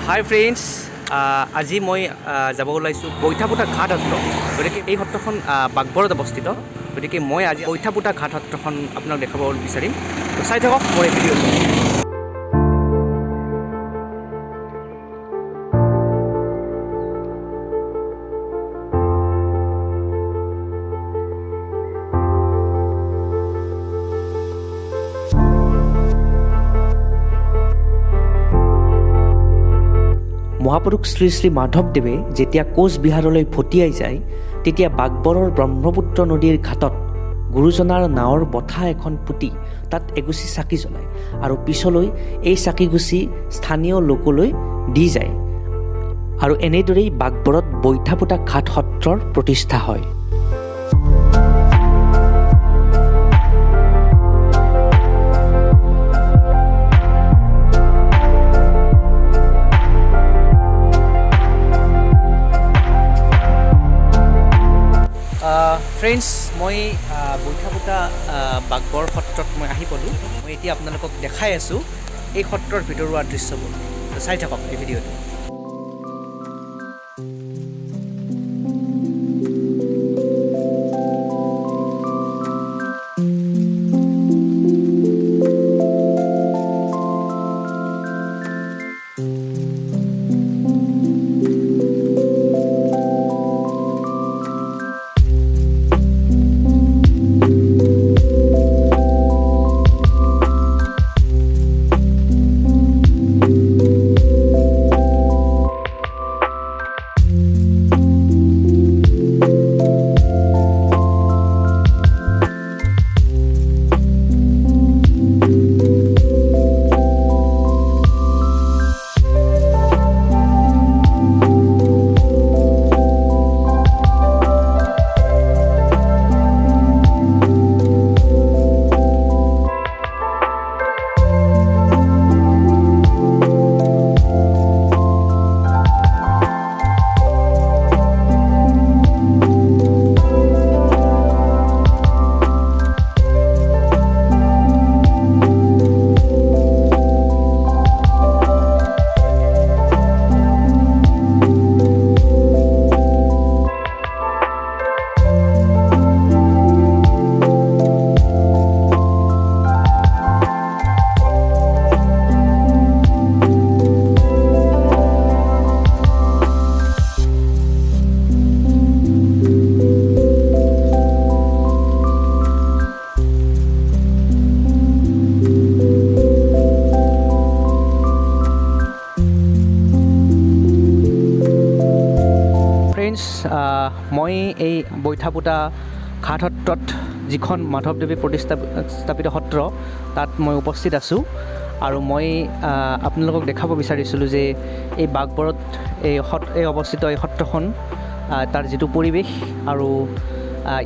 হাই friends, আজি মই যাব ওলাইছোঁ বৈঠাপুটা ঘাট সত্ৰ। গতিকে এই সত্ৰখন বাগবৰত অৱস্থিত। গতিকে মই আজি বৈঠাপুটা ঘাট সত্ৰখন আপোনাক দেখাব বিচাৰিম। চাই থাকক মোৰ এই ভিডিঅ'টো। মহাপুৰুষ শ্ৰী শ্ৰী মাধৱদেৱে যেতিয়া কোচবিহাৰলৈ ভটিয়াই যায়, তেতিয়া বাগবৰৰ ব্ৰহ্মপুত্ৰ নদীৰ ঘাটত গুৰুজনাৰ নাৱৰ বঠা এখন পুতি তাত এগুচি চাকি জ্বলায় আৰু পিছলৈ এই চাকিগুচি স্থানীয় লোকলৈ দি যায়। আৰু এনেদৰেই বাগবৰত বৈঠাপুটা ঘাট সত্ৰৰ প্ৰতিষ্ঠা হয়। ফ্ৰেণ্ডছ, মই বৈঠাপুটা বাগবৰ সত্ৰত মই আহি পালোঁ। মই এতিয়া আপোনালোকক দেখাই আছোঁ এই সত্ৰৰ ভিতৰুৱা দৃশ্যবোৰ। চাই থাকক এই ভিডিঅ'টো। মই এই বৈঠাপুটা ঘাট সত্ৰত, যিখন মাধৱদেৱে প্ৰতিষ্ঠাপিত সত্ৰ, তাত মই উপস্থিত আছোঁ। আৰু মই আপোনালোকক দেখাব বিচাৰিছিলোঁ যে এই বাগবৰত এই অৱস্থিত এই সত্ৰখন, তাৰ যিটো পৰিৱেশ আৰু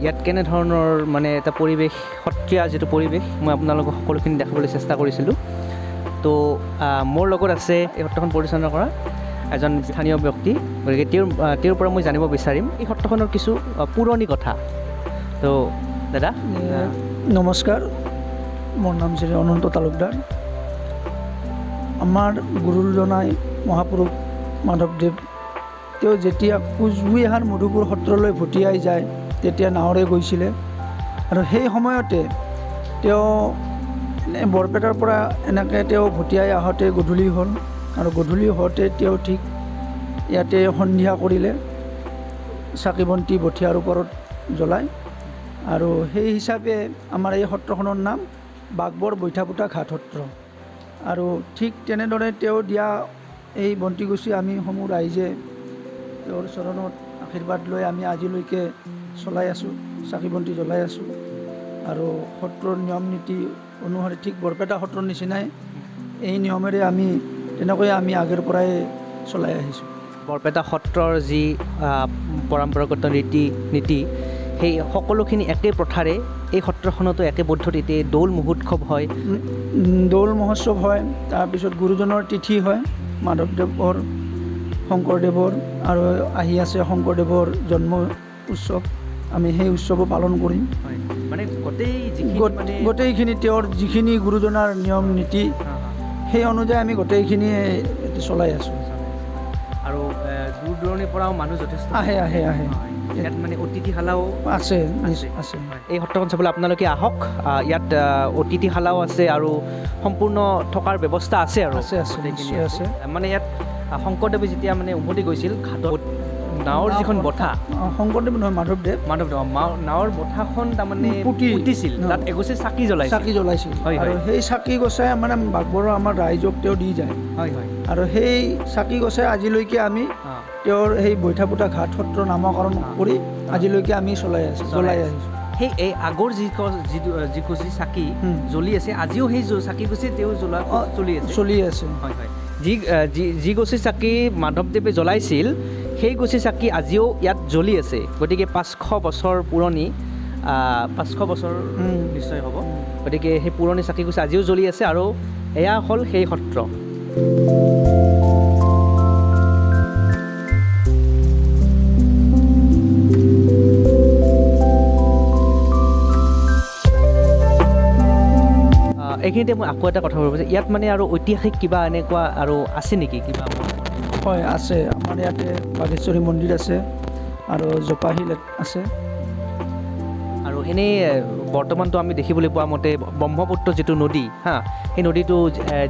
ইয়াত কেনেধৰণৰ মানে এটা পৰিৱেশ, সত্ৰীয়া যিটো পৰিৱেশ, মই আপোনালোকক সকলোখিনি দেখাবলৈ চেষ্টা কৰিছিলোঁ। তো মোৰ লগত আছে এই সত্ৰখন পৰিচালনা কৰা এজন স্থানীয় ব্যক্তি। গতিকে তেওঁৰ পৰা মই জানিব বিচাৰিম এই সত্ৰখনৰ কিছু পুৰণি কথা। তো দাদা নমস্কাৰ, মোৰ নাম শ্ৰী অনন্ত তালুকদাৰ। আমাৰ গুৰুজনাই মহাপুৰুষ মাধৱদেৱ, তেওঁ যেতিয়া কোচবিহাৰ মধুপুৰ সত্ৰলৈ ভটিয়াই যায় তেতিয়া নাৱেৰে গৈছিলে। আৰু সেই সময়তে তেওঁ বৰপেটাৰ পৰা এনেকৈ তেওঁ ভটিয়াই আহোঁতে গধূলি হ'ল। আৰু গধূলি হওঁতে তেওঁ ঠিক ইয়াতে সন্ধিয়া কৰিলে, চাকি বন্তি বঠিয়াৰ ওপৰত জ্বলায়। আৰু সেই হিচাপে আমাৰ এই সত্ৰখনৰ নাম বাগবৰ বৈঠাপুটা ঘাট সত্ৰ। আৰু ঠিক তেনেদৰে তেওঁ দিয়া এই বন্তিগুচি আমি সমূহ ৰাইজে তেওঁৰ চৰণত আশীৰ্বাদ লৈ আমি আজিলৈকে চলাই আছোঁ, চাকি বন্তি জ্বলাই আছোঁ। আৰু সত্ৰৰ নিয়ম নীতি অনুসৰি ঠিক বৰপেটা সত্ৰৰ নিচিনাই এই নিয়মেৰে তেনেকৈ আমি আগৰ পৰাই চলাই আহিছোঁ। বৰপেটা সত্ৰৰ যি পৰম্পৰাগত নীতি সেই সকলোখিনি একে প্ৰথাৰে এই সত্ৰখনতো একে পদ্ধতিতে দৌল মহোৎসৱ হয়, দৌল মহোৎসৱ হয়। তাৰপিছত গুৰুজনৰ তিথি হয়, মাধৱদেৱৰ, শংকৰদেৱৰ, আৰু আহি আছে শংকৰদেৱৰ জন্ম উৎসৱ। আমি সেই উৎসৱো পালন কৰিম। মানে গোটেইখিনি তেওঁৰ যিখিনি গুৰুজনাৰ নিয়ম নীতি সেই অনুযায়ী আমি গোটেইখিনি ইয়াতে চলাই আছোঁ। আৰু দূৰ দূৰণিৰ পৰাও মানুহ যথেষ্ট আহে ইয়াত মানে অতিথিশালাও আছে। এই সত্ৰখন চাবলৈ আপোনালোকে আহক। ইয়াত অতিথিশালাও আছে আৰু সম্পূৰ্ণ থকাৰ ব্যৱস্থা আছে আৰু আছে। মানে ইয়াত শংকৰদেৱে যেতিয়া মানে উভতি গৈছিল ঘাটত নাৱৰ যিখন বঠা, শংকৰদেৱ নহয় মাধৱদেৱ নাৱৰ বঠাখন তাৰমানে পুতিছিল, তাত এগছি চাকি জ্বলাইছিল আৰু সেই চাকি গছাই মানে বাঘবৰৰ আমাৰ ৰাইজক তেওঁ দি যায়। আৰু সেই চাকি গছাই আজিলৈকে আমি তেওঁৰ সেই বৈঠাপুতা ঘাট সত্ৰ নামকৰণ কৰি আজিলৈকে আমি জ্বলাই আহিছোঁ। সেই এই আগৰ যি চাকি জ্বলি আছে, আজিও সেই চাকি গছি তেওঁ চলি আছে। যি গছি চাকি মাধৱদেৱে জ্বলাইছিল, সেই গছি চাকি আজিও ইয়াত জ্বলি আছে। গতিকে 500 বছৰ পুৰণি, 500 বছৰ নিশ্চয় হ'ব। গতিকে সেই পুৰণি চাকি গছি আজিও জ্বলি আছে আৰু এয়া হ'ল সেই সত্ৰ। এইখিনিতে মই আকৌ এটা কথা ক'ব বিচাৰিছোঁ, ইয়াত মানে আৰু ঐতিহাসিক কিবা এনেকুৱা আৰু আছে নেকি কিবা? হয়, আছে। আমাৰ ইয়াতে বাঘেশ্বৰী মন্দিৰ আছে আৰু জোপাশিল আছে। আৰু এনেই বৰ্তমানটো আমি দেখিবলৈ পোৱা মতে ব্ৰহ্মপুত্ৰ যিটো নদী, সেই নদীটো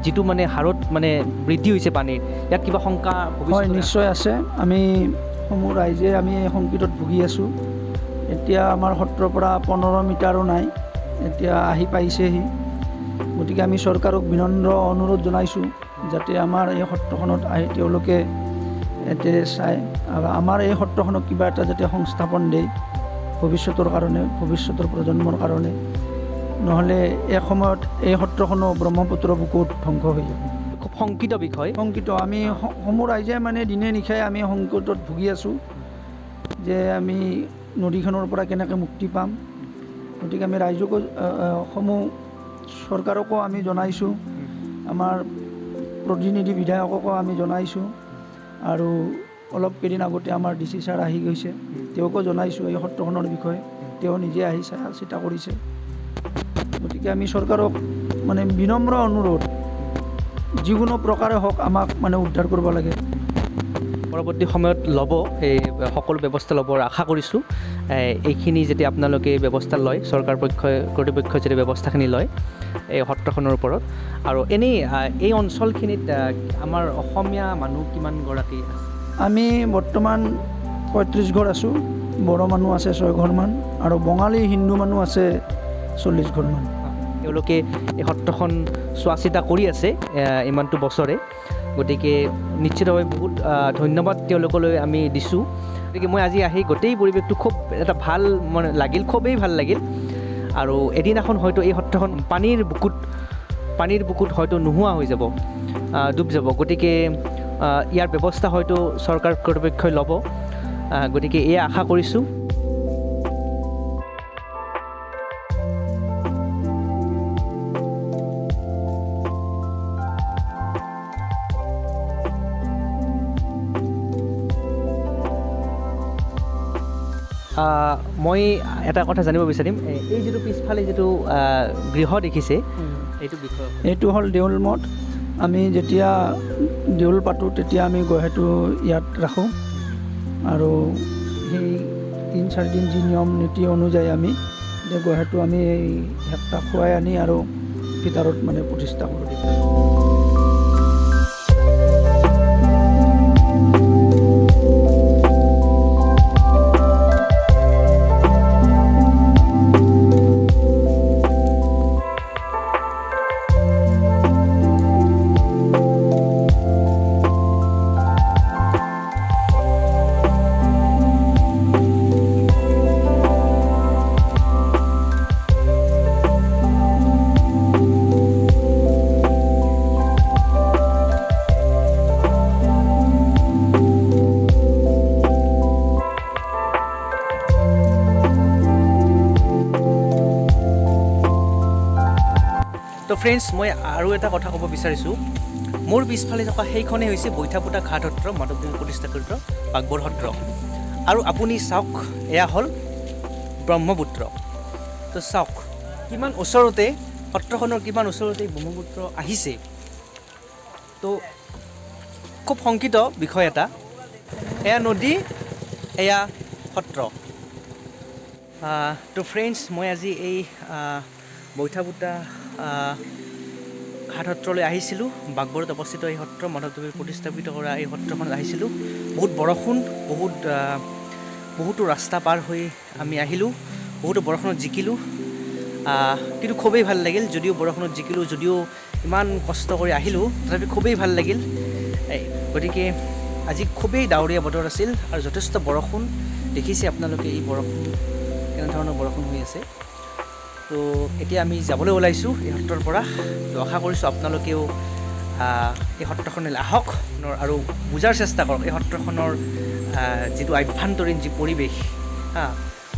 যিটো মানে হাৰত মানে বৃদ্ধি হৈছে পানীৰ, ইয়াত কিবা শংকা? হয়, নিশ্চয় আছে। আমি সমূহ ৰাইজে আমি সংকটত ভুগি আছোঁ। এতিয়া আমাৰ সত্ৰৰ পৰা 15 মিটাৰো নাই, এতিয়া আহি পাইছেহি। গতিকে আমি চৰকাৰক বিনম্ৰ অনুৰোধ জনাইছোঁ যাতে আমাৰ এই সত্ৰখনত আহি তেওঁলোকে ইয়াতে চায় আৰু আমাৰ এই সত্ৰখনক কিবা এটা যাতে সংস্থাপন দিয়ে ভৱিষ্যতৰ কাৰণে, ভৱিষ্যতৰ প্ৰজন্মৰ কাৰণে। নহ'লে এসময়ত এই সত্ৰখনো ব্ৰহ্মপুত্ৰৰ বুকুত ধ্বংস হৈ যাব। খুব শংকিত বিষয়। আমি সমূহ ৰাইজে মানে দিনে নিশাই আমি সংকটত ভুগি আছোঁ যে আমি নদীখনৰ পৰা কেনেকৈ মুক্তি পাম। গতিকে আমি ৰাইজকো সমূহ চৰকাৰকো আমি জনাইছোঁ, আমাৰ প্ৰতিনিধি বিধায়ককো আমি জনাইছোঁ আৰু অলপ কেইদিন আগতে আমাৰ DC ছাৰ আহি গৈছে, তেওঁকো জনাইছোঁ এই সত্ৰখনৰ বিষয়ে। তেওঁ নিজে আহি চিন্তা কৰিছে। গতিকে আমি চৰকাৰক মানে বিনম্ৰ অনুৰোধ, যিকোনো প্ৰকাৰে হওক আমাক মানে উদ্ধাৰ কৰিব লাগে। পৰৱৰ্তী সময়ত ল'ব, এই সকলো ব্যৱস্থা ল'বৰ আশা কৰিছোঁ। এইখিনি যেতিয়া আপোনালোকে ব্যৱস্থা লয়, চৰকাৰ কৰ্তৃপক্ষই যদি ব্যৱস্থাখিনি লয় এই সত্ৰখনৰ ওপৰত। আৰু এনেই এই অঞ্চলখিনিত আমাৰ অসমীয়া মানুহ কিমানগৰাকী আছে? আমি বৰ্তমান 35 ঘৰ আছোঁ। বড়ো মানুহ আছে 6 ঘৰমান আৰু বঙালী হিন্দু মানুহ আছে 40 ঘৰমান। তেওঁলোকে এই সত্ৰখন চোৱা চিতা কৰি আছে ইমানটো বছৰে। গতিকে নিশ্চিতভাৱে বহুত ধন্যবাদ তেওঁলোকলৈ আমি দিছোঁ। গতিকে মই আজি আহি গোটেই পৰিৱেশটো খুব এটা ভাল মানে লাগিল, খুবেই ভাল লাগিল। আৰু এদিনাখন হয়তো এই সত্ৰখন পানীৰ বুকুত হয়তো নোহোৱা হৈ যাব, ডুব যাব। গতিকে ইয়াৰ ব্যৱস্থা হয়তো চৰকাৰ কৰ্তৃপক্ষই ল'ব। গতিকে এয়া আশা কৰিছোঁ। মই এটা কথা জানিব বিচাৰিম, এই যিটো পিছফালে যিটো গৃহ দেখিছে, এইটো হ'ল দেউল মঠ। আমি যেতিয়া দেউল পাতোঁ তেতিয়া আমি গঢ়াটো ইয়াত ৰাখোঁ আৰু সেই 3-4 দিন যি নিয়ম নীতি অনুযায়ী আমি গঢ়াটো আমি এই হেক্টা খুৱাই আনি আৰু ভিতৰত মানে প্ৰতিষ্ঠা কৰোঁ। তো ফ্ৰেণ্ডছ, মই আৰু এটা কথা ক'ব বিচাৰিছোঁ। মোৰ পিছফালে থকা সেইখনেই হৈছে বৈঠাপুতা ঘাট সত্ৰ, মাধৱদেৱে প্ৰতিষ্ঠাকৃত বাঘবৰ সত্ৰ। আৰু আপুনি চাওক, এয়া হ'ল ব্ৰহ্মপুত্ৰ। তো চাওক কিমান ওচৰতে, সত্ৰখনৰ কিমান ওচৰতে ব্ৰহ্মপুত্ৰ আহিছে। তো খুব শংকিত বিষয় এটা এয়া নদী এয়া সত্ৰ তো ফ্ৰেণ্ডছ মই আজি এই বৈঠাপুটা ঘাট সত্ৰলৈ আহিছিলোঁ বাঘবৰত অৱস্থিত এই সত্ৰ মাধৱদেৱে প্ৰতিস্থাপিত কৰা এই সত্ৰখনত আহিছিলোঁ বহুত বৰষুণ বহুতো ৰাস্তা পাৰ হৈ আমি আহিলোঁ বহুতো বৰষুণত জিকিলোঁ কিন্তু খুবেই ভাল লাগিল যদিও বৰষুণত জিকিলোঁ যদিও ইমান কষ্ট কৰি আহিলোঁ তথাপি খুবেই ভাল লাগিল গতিকে আজি খুবেই ডাৱৰীয়া বতৰ আছিল আৰু যথেষ্ট বৰষুণ দেখিছে আপোনালোকে এই বৰষুণ কেনেধৰণৰ বৰষুণ হৈ আছে তো এতিয়া আমি যাবলৈ ওলাইছোঁ এই সত্ৰৰ পৰা তো আশা কৰিছোঁ আপোনালোকেও এই সত্ৰখনলৈ আহক আৰু বুজাৰ চেষ্টা কৰক এই সত্ৰখনৰ যিটো আভ্যন্তৰীণ যি পৰিৱেশ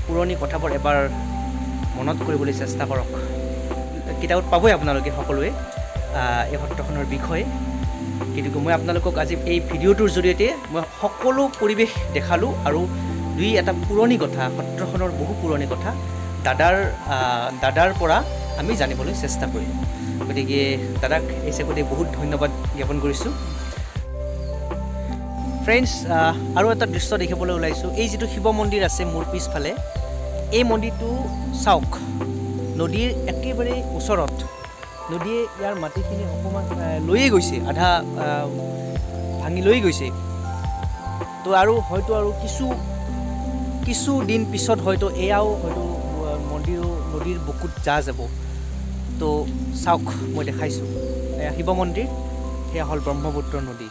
পুৰণি কথাবোৰ এবাৰ মনত কৰিবলৈ চেষ্টা কৰক কিতাপত পাবই আপোনালোকে সকলোৱে এই সত্ৰখনৰ বিষয়ে কিন্তু মই আপোনালোকক আজি এই ভিডিঅ'টোৰ জৰিয়তে মই সকলো পৰিৱেশ দেখালোঁ আৰু দুই এটা পুৰণি কথা সত্ৰখনৰ বহু পুৰণি কথা দাদাৰ পৰা আমি জানিবলৈ চেষ্টা কৰিলোঁ গতিকে দাদাক এই চেগতে বহুত ধন্যবাদ জ্ঞাপন কৰিছোঁ ফ্ৰেণ্ডছ আৰু এটা দৃশ্য দেখিবলৈ ওলাইছোঁ এই যিটো শিৱ মন্দিৰ আছে মোৰ পিছফালে এই মন্দিৰটো চাওক নদীৰ একেবাৰে ওচৰত নদীয়ে ইয়াৰ মাটিখিনি অকণমান লৈয়ে গৈছে আধা ভাঙি লৈ গৈছে তো আৰু হয়তো আৰু কিছু দিন পিছত হয়তো এয়াও হয়তো নদীৰ বুকুত যা যাব তো চাওক মই দেখাইছোঁ এয়া শিৱ মন্দিৰ সেয়া হ'ল ব্ৰহ্মপুত্ৰ নদী